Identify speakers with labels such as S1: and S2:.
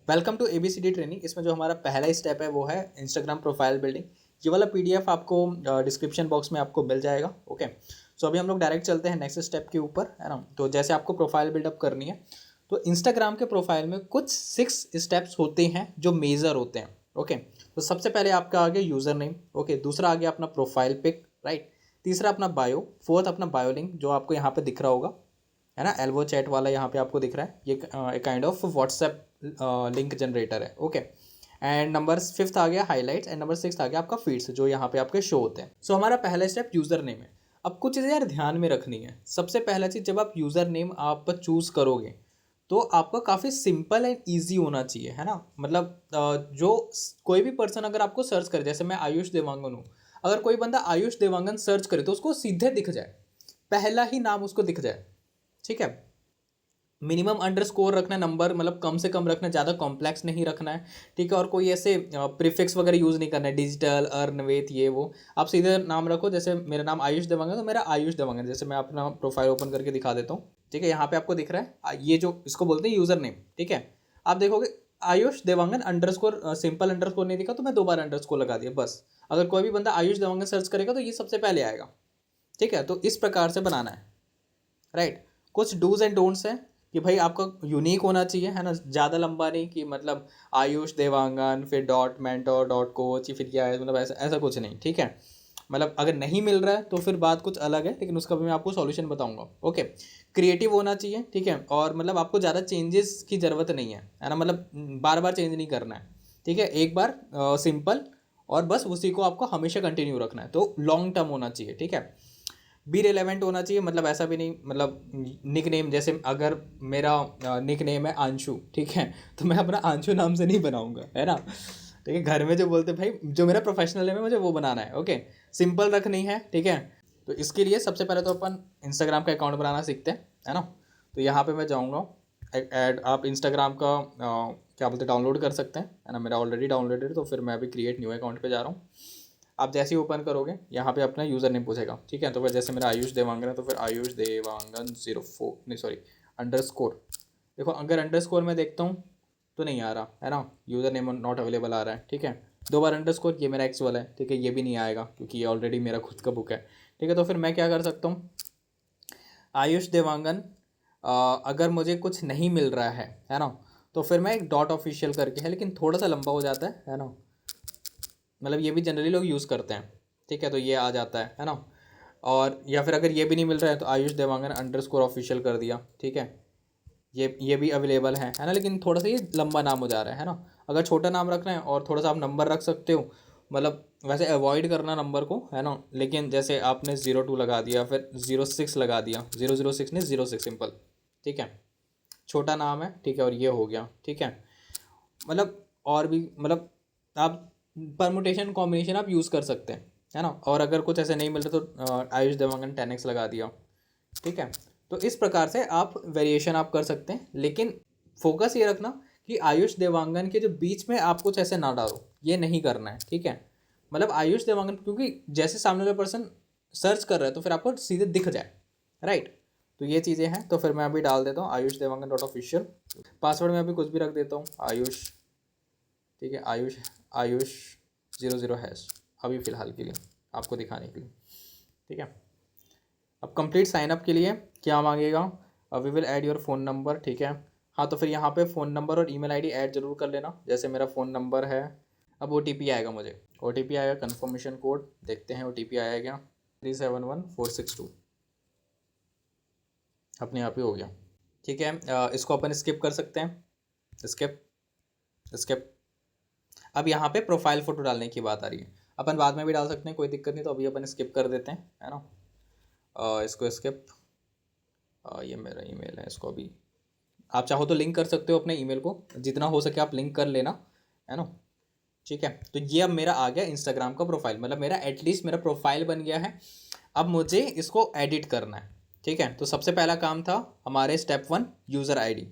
S1: Welcome to ABCD training. इसमें जो हमारा पहला स्टेप है वो है इंस्टाग्राम प्रोफाइल बिल्डिंग। ये वाला PDF आपको डिस्क्रिप्शन बॉक्स में आपको मिल जाएगा। ओके, सो अभी हम लोग डायरेक्ट चलते हैं नेक्स्ट स्टेप के ऊपर, है ना। तो जैसे आपको प्रोफाइल बिल्डअप करनी है तो इंस्टाग्राम के प्रोफाइल में कुछ 6 स्टेप्स होते हैं जो मेजर होते हैं। ओके, तो सबसे पहले आपका आ गया यूज़र नेम। ओके, दूसरा आ गया अपना प्रोफाइल पिक, राइट। तीसरा अपना बायो, फोर्थ अपना बायो लिंक जो आपको यहाँ पे दिख रहा होगा, है ना। एल्बो चैट वाला यहाँ पे आपको दिख रहा है, ये एक kind of WhatsApp link generator है। ओके, एंड नंबर 5th आ गया हाईलाइट्स, एंड नंबर 6th आ गया आपका फीड्स जो यहाँ पे आपके शो होते हैं। सो हमारा पहला स्टेप यूज़र नेम है। अब कुछ चीज़ें यार ध्यान में रखनी है। सबसे पहला चीज़, जब आप यूज़र नेम आप चूज़ करोगे तो आपका काफ़ी सिंपल एंड ईजी होना चाहिए, है ना। मतलब कोई भी पर्सन अगर आपको सर्च करे, जैसे मैं आयुष देवांगन हूँ, अगर कोई बंदा आयुष देवांगन सर्च करे तो उसको सीधे दिख जाए, पहला ही नाम उसको दिख जाए, ठीक है। मिनिमम अंडरस्कोर रखना है, नंबर मतलब कम से कम रखना है, ज़्यादा कॉम्प्लेक्स नहीं रखना है, ठीक है। और कोई ऐसे प्रीफिक्स वगैरह यूज़ नहीं करना है, डिजिटल अर्न वेथ ये वो। आप सीधे नाम रखो, जैसे मेरा नाम आयुष देवांगन तो मेरा आयुष देवांगन, जैसे मैं अपना प्रोफाइल ओपन करके दिखा देता हूँ, ठीक है। यहाँ पे आपको दिख रहा है ये जो इसको बोलते हैं यूज़र नेम, ठीक है। आप देखोगे Ayush Dewangan underscore, simple underscore नहीं दिखा तो मैं दोबारा अंडरस्कोर लगा दिया बस। अगर कोई भी बंदा आयुष देवांगन सर्च करेगा तो ये सबसे पहले आएगा, ठीक है। तो इस प्रकार से बनाना है, राइट। कुछ डूज एंड डोंट्स हैं कि भाई आपका यूनिक होना चाहिए, है ना। ज़्यादा लंबा नहीं कि मतलब आयुष देवांगन फिर डॉट मेंटोर डॉट कोच फिर क्या है, मतलब ऐसा ऐसा कुछ नहीं, ठीक है। मतलब अगर नहीं मिल रहा है तो फिर बात कुछ अलग है, लेकिन उसका भी मैं आपको सॉल्यूशन बताऊंगा। ओके, क्रिएटिव होना चाहिए, ठीक है। और मतलब आपको ज़्यादा चेंजेस की ज़रूरत नहीं है ना, मतलब बार बार चेंज नहीं करना है, ठीक है। एक बार सिंपल और बस उसी को आपको हमेशा कंटिन्यू रखना है, तो लॉन्ग टर्म होना चाहिए, ठीक है। बी रिलेवेंट होना चाहिए, मतलब ऐसा भी नहीं, मतलब निक नेम, जैसे अगर मेरा निक नेम है आंशु, ठीक है, तो मैं अपना आंशु नाम से नहीं बनाऊंगा, है ना। ठीक है, घर में जो बोलते भाई जो मेरा प्रोफेशनल नेम है मुझे वो बनाना है। ओके, सिंपल रखनी है, ठीक है। तो इसके लिए सबसे पहले तो अपन इंस्टाग्राम का अकाउंट बनाना सीखते हैं, है ना। तो यहाँ पे मैं जाऊँगा ऐड, आप इंस्टाग्राम का क्या बोलते डाउनलोड कर सकते हैं, है ना। मेरा ऑलरेडी डाउनलोडेड है, तो फिर मैं अभी क्रिएट न्यू अकाउंट पे जा रहा हूँ। आप जैसे ही ओपन करोगे यहाँ पे अपना यूज़र नेम पूछेगा, ठीक है। तो फिर जैसे मेरा आयुष देवांगन है तो फिर आयुष देवांगन 04 नहीं सॉरी अंडरस्कोर। देखो अगर अंडरस्कोर में देखता हूँ तो नहीं आ रहा, है ना। यूज़र नेम नॉट अवेलेबल आ रहा है, ठीक है। 2 बार अंडरस्कोर, ये मेरा एक्चुअल है, ठीक है, ये भी नहीं आएगा क्योंकि ये ऑलरेडी मेरा खुद का बुक है, ठीक है। तो फिर मैं क्या कर सकता हूँ, आयुष देवांगन अगर मुझे कुछ नहीं मिल रहा है ना, तो फिर मैं एक डॉट ऑफिशियल करके है, लेकिन थोड़ा सा लंबा हो जाता है ना। मतलब ये भी जनरली लोग यूज़ करते हैं, ठीक है। तो ये आ जाता है ना। और या फिर अगर ये भी नहीं मिल रहा है तो आयुष देवांगन अंडरस्कोर ऑफिशियल कर दिया, ठीक है। ये भी अवेलेबल है ना, लेकिन थोड़ा सा ये लंबा नाम हो जा रहा है ना। अगर छोटा नाम रखना है और थोड़ा सा आप नंबर रख सकते हो, मतलब वैसे अवॉइड करना नंबर को, है ना। लेकिन जैसे आपने 02 लगा दिया, फिर 06 लगा दिया, 006 नहीं 06 सिंपल, ठीक है। छोटा नाम है, ठीक है, और ये हो गया, ठीक है। मतलब और भी मतलब आप परमुटेशन कॉम्बिनेशन आप यूज़ कर सकते हैं, है ना। और अगर कुछ ऐसे नहीं मिल रहा तो आयुष देवांगन 10x लगा दिया, ठीक है। तो इस प्रकार से आप वेरिएशन आप कर सकते हैं, लेकिन फोकस ये रखना कि आयुष देवांगन के जो बीच में आप कुछ ऐसे ना डालो, ये नहीं करना है, ठीक है। मतलब आयुष देवांगन, क्योंकि जैसे सामने वाला पर्सन सर्च कर रहा है तो फिर आपको सीधे दिख जाए, राइट। तो ये चीज़ें हैं। तो फिर मैं अभी डाल देता हूँ Ayush Dewangan dot official. Password में अभी कुछ भी रख देता हूँ आयुष, ठीक है। आयुष आयुष 00# अभी फ़िलहाल के लिए आपको दिखाने के लिए, ठीक है। अब कंप्लीट साइनअप के लिए क्या मांगेगा, we will add your phone number, ठीक है। हाँ, तो फिर यहाँ पे फ़ोन नंबर और ईमेल आईडी ऐड जरूर कर लेना। जैसे मेरा फ़ोन नंबर है, अब OTP आएगा, मुझे OTP आएगा, कन्फर्मेशन कोड देखते हैं, OTP आया क्या 371462, अपने आप ही हो गया, ठीक है। इसको अपन स्किप कर सकते हैं, स्किप स्किप। अब यहाँ पे प्रोफाइल फ़ोटो डालने की बात आ रही है, अपन बाद में भी डाल सकते हैं, कोई दिक्कत नहीं। तो अभी अपन स्किप कर देते हैं, है ना। इसको स्किप, ये मेरा ईमेल है, इसको अभी आप चाहो तो लिंक कर सकते हो अपने ईमेल को, जितना हो सके आप लिंक कर लेना, है ना, ठीक है। तो ये अब मेरा आ गया इंस्टाग्राम का प्रोफाइल, मतलब मेरा एटलीस्ट मेरा प्रोफाइल बन गया है। अब मुझे इसको एडिट करना है, ठीक है। तो सबसे पहला काम था हमारे स्टेप 1 यूज़र ID।